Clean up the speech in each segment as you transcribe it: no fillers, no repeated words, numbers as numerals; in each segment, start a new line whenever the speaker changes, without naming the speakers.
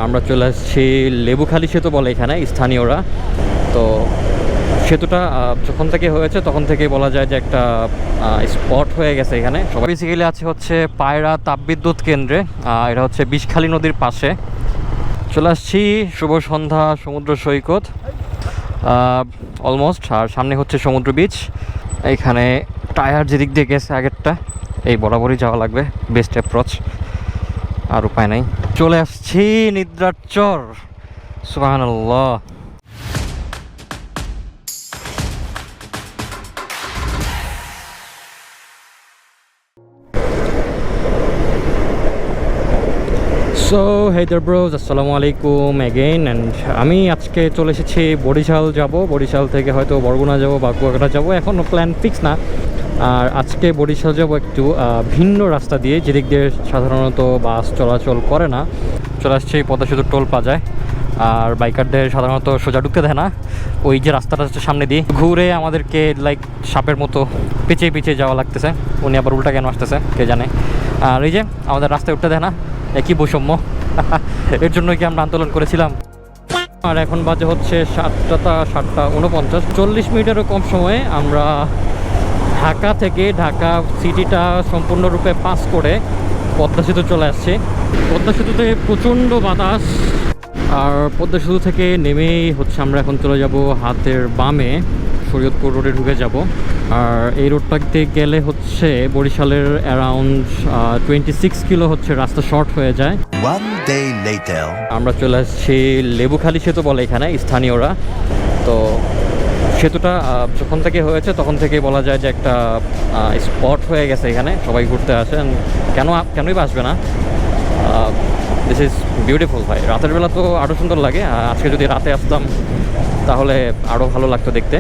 আমরা চলে আসছি লেবুখালী সেতু বলে এখানে স্থানীয়রা। তো সেতুটা যখন থেকে হয়েছে তখন থেকে বলা যায় যে একটা স্পট হয়ে গেছে এখানে। সবাই বেসিক্যালি আছে হচ্ছে পায়রা তাপবিদ্যুৎ কেন্দ্রে। এটা হচ্ছে বিষখালী নদীর পাশে। চলে আসছি, শুভ সন্ধ্যা, সমুদ্র সৈকত অলমোস্ট। আর সামনে হচ্ছে সমুদ্র বিচ। এইখানে টায়ার যেদিক দিয়ে গেছে আগেরটা, এই বরাবরই যাওয়া লাগবে, বেস্ট অ্যাপ্রোচ, আর উপায় নাই। চলে আসছি নিদ্রার চর, সুবহানাল্লাহ। সো হে দেয়ার ব্রোস, আসসালামু আলাইকুম অ্যাগেইন। অ্যান্ড আমি আজকে চলে এসেছি বরিশাল যাব। বরিশাল থেকে হয়তো বরগুনা যাব বা কুয়াকাটা যাব, এখনও প্ল্যান ফিক্স না। আর আজকে বরিশাল যাব একটু ভিন্ন রাস্তা দিয়ে, যেদিক দিয়ে সাধারণত বাস চলাচল করে না। চলে আসছি পদ্মা সেতুর টোল প্লাজায়। আর বাইকারদের সাধারণত সোজা ঢুকতে দেয় না, ওই যে রাস্তাটা হচ্ছে সামনে দিয়ে ঘুরে আমাদেরকে লাইক সাপের মতো পিছিয়ে পিছিয়ে যাওয়া লাগতেছে। উনি আবার উল্টা কেন আসতেছে কে জানে। আর এই যে আমাদের রাস্তায় উঠতে দেয় না, একই বৈষম্য। এর জন্য কি আমরা আন্দোলন করেছিলাম। আর এখন বাজে হচ্ছে 7:49, 40 মিনিটেরও কম সময়ে আমরা ঢাকা থেকে, ঢাকা সিটিটা সম্পূর্ণরূপে পাস করে পদ্মা সেতু চলে আসছি। পদ্মা সেতুতে প্রচণ্ড বাতাস। আর পদ্মা সেতু থেকে নেমেই হচ্ছে আমরা এখন চলে যাব হাতের বামে শরীয়তপুর রোডে ঢুকে যাব। আর এই রোডটাতে গেলে হচ্ছে বরিশালের অ্যারাউন্ড 26 কিলো হচ্ছে রাস্তা শর্ট হয়ে যায়। আমরা চলে আসছি লেবুখালী সেতু বলে এখানে স্থানীয়রা। তো সেতুটা যখন থেকে হয়েছে তখন থেকে বলা যায় যে একটা স্পট হয়ে গেছে এখানে, সবাই ঘুরতে আসেন। কেনই বা আসবে না। দিস ইজ বিউটিফুল ভাই। রাতের বেলা তো আরও সুন্দর লাগে। আজকে যদি রাতে আসতাম তাহলে আরও ভালো লাগতো দেখতে।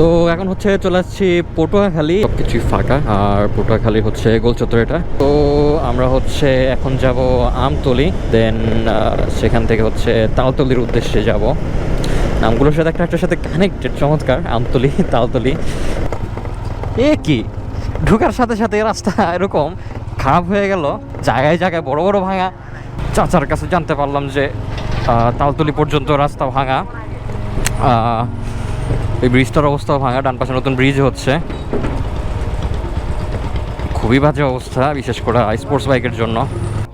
তো এখন হচ্ছে চলে আসছি পটুয়াখালী। সব কিছুই ফাঁকা, আর পটুয়াখালী হচ্ছে গোল চত্বর এটা। তো আমরা হচ্ছে এখন যাব আমতলী, দেন সেখান থেকে হচ্ছে তালতলির উদ্দেশ্যে যাব। নামগুলোর সাথে একটার সাথে কানেক্টেড, চমৎকার। আমতলী, তালতলি। এ কি ঢোকার সাথে সাথে রাস্তা এরকম খারাপ হয়ে গেল, জায়গায় জায়গায় বড় বড় ভাঙা। চাচার কাছে জানতে পারলাম যে তালতলি পর্যন্ত রাস্তা ভাঙা। এই ব্রিজটার অবস্থাও ভাঙা, ডান পাশে নতুন ব্রিজ হচ্ছে। খুবই বাজে অবস্থা, বিশেষ করে স্পোর্টস বাইকের জন্য।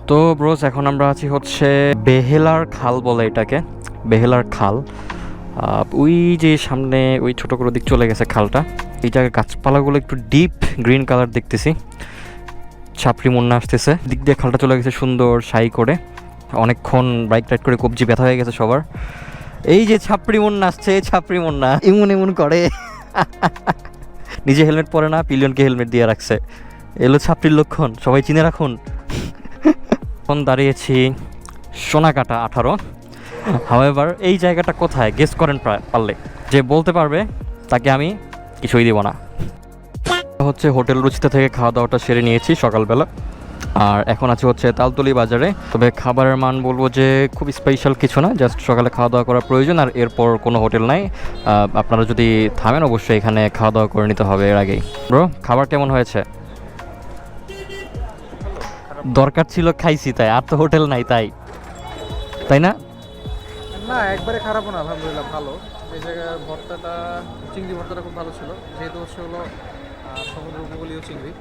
তো ব্রোস, এখন আমরা আছি হচ্ছে বেহেলার খাল বলে এটাকে, বেহেলার খাল। ওই যে সামনে ওই ছোটো করে দিক চলে গেছে খালটা। এই জায়গায় গাছপালাগুলো একটু ডিপ গ্রিন কালার দেখতেছি। ছাপড়ি মুন্না আসতেছে, দিক দিয়ে খালটা চলে গেছে সুন্দর শাই করে। অনেকক্ষণ বাইক রাইড করে কবজি ব্যথা হয়ে গেছে সবার। এই যে ছাপড়ি মুন্না আসছে, ছাপড়ি মুন্না এমন করে। নিজে হেলমেট পরে না, পিলিয়নকে হেলমেট দিয়ে রাখছে। এলো ছাপড়ির লক্ষণ, সবাই চিনে রাখুন। এখন দাঁড়িয়েছি সোনাকাটা 18। হাওয়েভার এই জায়গাটা কোথায় গেস করেন পারলে, যে বলতে পারবে তাকে আমি কিছুই দিব না। হচ্ছে হোটেল রুচিতা থেকে খাওয়া দাওয়াটা সেরে নিয়েছি সকালবেলা। আর এখন আছে হচ্ছে তালতলি বাজারে। তবে খাবারের মান বলবো যে খুব স্পেশাল কিছু না, জাস্ট সকালে খাওয়া দাওয়া করা প্রয়োজন। আর এরপর কোনো হোটেল নাই। আপনারা যদি থামেন অবশ্যই এখানে খাওয়া দাওয়া করে নিতে হবে এর আগেই। ব্রো, খাবার কেমন হয়েছে? দরকার ছিল খাইছি তাই, আর তো হোটেল নাই তাই না?
না, একবারে খারাপ না, আলহামদুলিল্লাহ ভালো। এই জায়গার ভর্তাটা, চিংড়ি ভর্তাটা খুব ভালো ছিল। যেহেতু হচ্ছে হলো সমুদ্র উপকূলীয় চিংড়ি,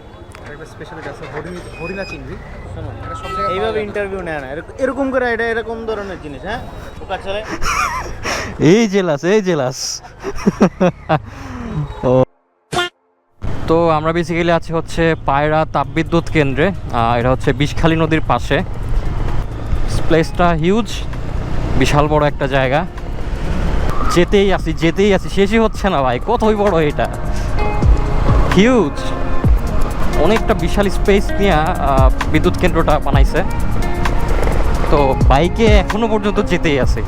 একটা স্পেশালিটি আছে হরিণা চিংড়ি। শোনো, এটা সব জায়গায়
এইভাবে ইন্টারভিউ নেয় না, এরকম করে এটা এরকম ধরনের জিনিস। হ্যাঁ, ওকা চলে।
এই জেলাস। ও, তো আমরা বেসিক্যালি আছি হচ্ছে পায়রা তাপবিদ্যুৎ কেন্দ্রে। এটা হচ্ছে বিষখালী নদীর পাশে। প্লেসটা হিউজ, বিশাল বড় একটা জায়গা। যেতেই আসি শেষই হচ্ছে না ভাই, কতই বড় এটা। হিউজ, অনেকটা বিশাল স্পেস নিয়ে বিদ্যুৎ কেন্দ্রটা বানাইছে। তো বাইকে এখনো পর্যন্ত যেতেই আছে।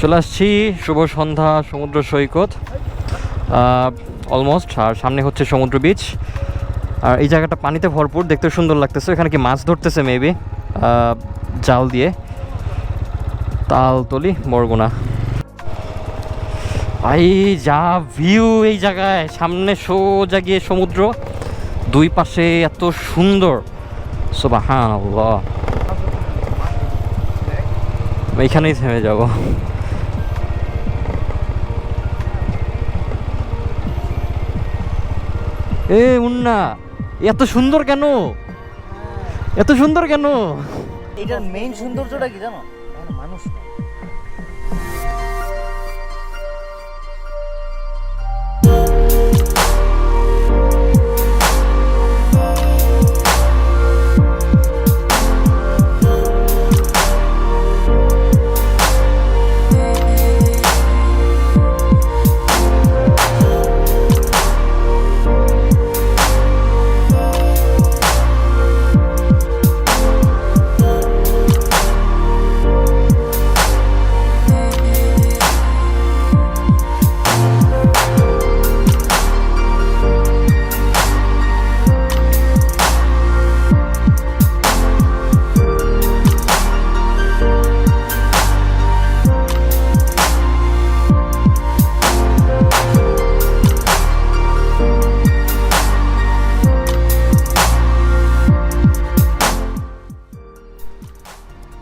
চলে আসছি শুভ সন্ধ্যা সমুদ্র সৈকত অলমোস্ট, আর সামনে হচ্ছে সমুদ্র বিচ। আর এই জায়গাটা পানিতে ভরপুর, দেখতে সুন্দর লাগতেছে। এখানে কি মাছ ধরতেছে মেবি জাল দিয়ে। তালতলি বরগুনা, ভাই যা ভিউ এই জায়গায়, সামনে সোজা গিয়ে সমুদ্র, দুই পাশে এত সুন্দর, সুবহানাল্লাহ। এইখানেই থেমে যাব। এ মুন্না, এত সুন্দর কেন, এত সুন্দর কেন?
এটার মেইন সৌন্দর্যটা কি জানো? মানুষ না।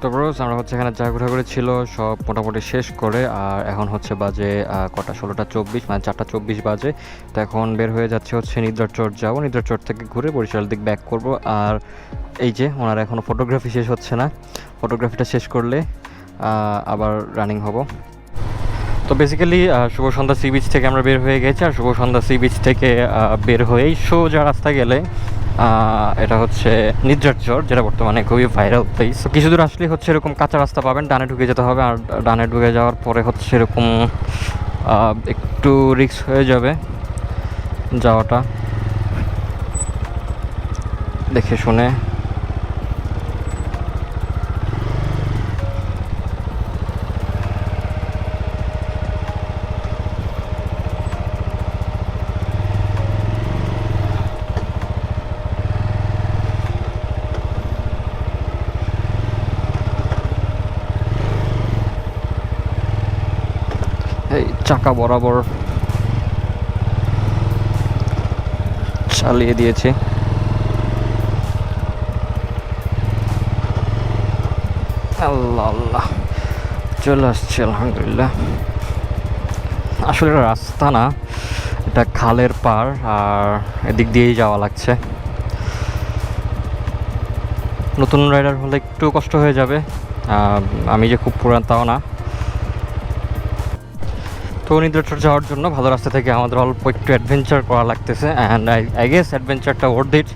তো ব্রোস, আমরা হচ্ছে এখানে যা ঘোরাঘুরি ছিল সব মোটামুটি শেষ করে, আর এখন হচ্ছে বাজে কটা 16:24, মানে 4:24 বাজে। তো এখন বের হয়ে যাচ্ছে হচ্ছে নিদ্রাচর যাবো, নিদ্রাচর থেকে ঘুরে বরিশাল দিক ব্যাক করব। আর এই যে ওনারা এখনও ফটোগ্রাফি শেষ হচ্ছে না, ফটোগ্রাফিটা শেষ করলে আবার রানিং হব। তো বেসিক্যালি শুভ সন্ধ্যা সি বিচ থেকে আমরা বের হয়ে গেছি, আর শুভ সন্ধ্যা সি বিচ থেকে বের হয়েই সোজা রাস্তা গেলে এটা হচ্ছে নিদ্রাচর, যেটা বর্তমানে খুবই ভাইরাল প্লেস। তো কিছু দূর আসলে হচ্ছে এরকম কাঁচা রাস্তা পাবেন, ডানে ঢুকে যেতে হবে। আর ডানে ঢুকে যাওয়ার পরে হচ্ছে এরকম একটু রিস্ক হয়ে যাবে যাওয়াটা, দেখে শুনে। এই চাকা বরাবর চালিয়ে দিয়েছি। আল্লাহ আল্লাহ, চলে আসছে আলহামদুলিল্লাহ। আসলে এটা রাস্তা না, এটা খালের পার, আর এদিক দিয়েই যাওয়া লাগছে। নতুন রাইডার হলে একটু কষ্ট হয়ে যাবে, আমি যে খুব পুরান তাও না। তো নিদ্রাচর যাওয়ার জন্য ভালো রাস্তা থেকে আমাদের অল্প একটু অ্যাডভেঞ্চার করা লাগতেছে, অ্যান্ড আই গেস অ্যাডভেঞ্চারটা ওয়ার্থ ইট।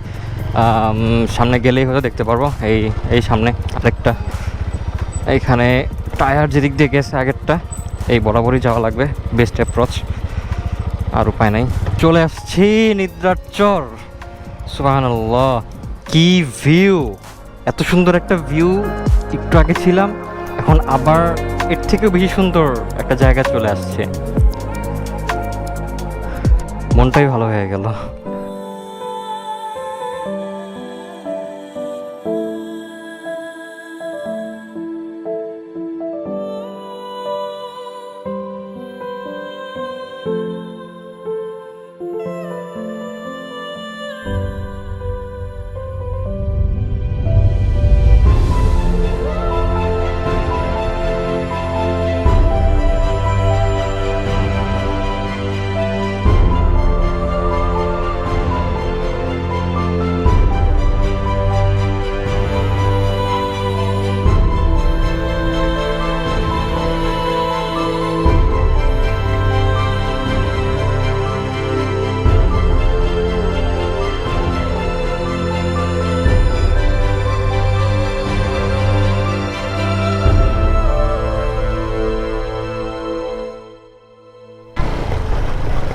সামনে গেলেই হয়তো দেখতে পারবো, এই সামনে আরেকটা, এইখানে টায়ার যেদিক দিয়ে গেছে আগেরটা, এই বরাবরই যাওয়া লাগবে, বেস্ট অ্যাপ্রোচ, আর উপায় নাই। চলে আসছি নিদ্রাচর, সুবহানাল্লাহ, কি ভিউ, এত সুন্দর একটা ভিউ। একটু আগে ছিলাম, এখন আবার এর থেকেও বেশি সুন্দর একটা জায়গা চলে আসছে, মনটাই ভালো হয়ে গেল।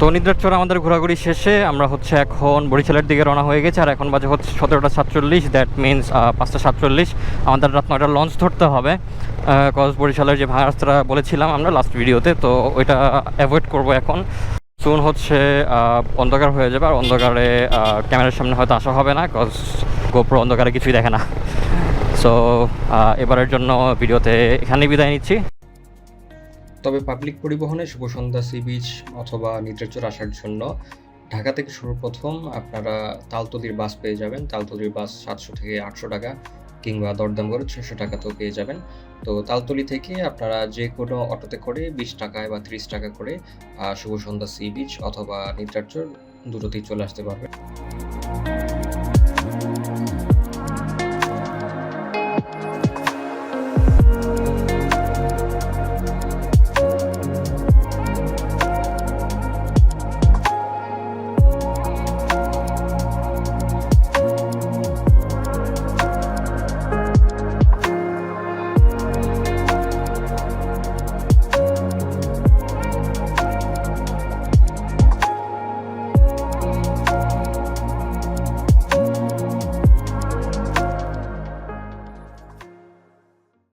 তো নিদ্রাচর আমাদের ঘোরাঘুরি শেষে আমরা হচ্ছে এখন বরিশালের দিকে রওনা হয়ে গেছে, আর এখন বাজে হচ্ছে 17:47, দ্যাট মিনস 5:47। আমাদের রাত 9টার লঞ্চ ধরতে হবে, কজ বরিশালের যে ভাঙা রাস্তাটা বলেছিলাম আমরা লাস্ট ভিডিওতে, তো ওইটা অ্যাভয়েড করব এখন। সুন হচ্ছে অন্ধকার হয়ে যাবে, আর অন্ধকারে ক্যামেরার সামনে হয়তো আসা হবে না, কজ গোপ্রো অন্ধকারে কিছুই দেখে না। সো এবারের জন্য ভিডিওতে এখানেই বিদায় নিচ্ছি। তবে পাবলিক পরিবহনে শুভ সন্ধ্যা সি বিচ অথবা নিদ্রাচর আসার জন্য ঢাকা থেকে সর্বপ্রথম আপনারা তালতলির বাস পেয়ে যাবেন। তালতলির বাস 700 থেকে 800 টাকা, কিংবা দরদাম করে 600 টাকাতেও পেয়ে যাবেন। তো তালতলি থেকে আপনারা যে কোনো অটোতে করে 20 টাকায় বা 30 টাকা করে শুভ সন্ধ্যা সি বিচ অথবা নিদ্রাচর দুটোতেই চলে আসতে পারবেন।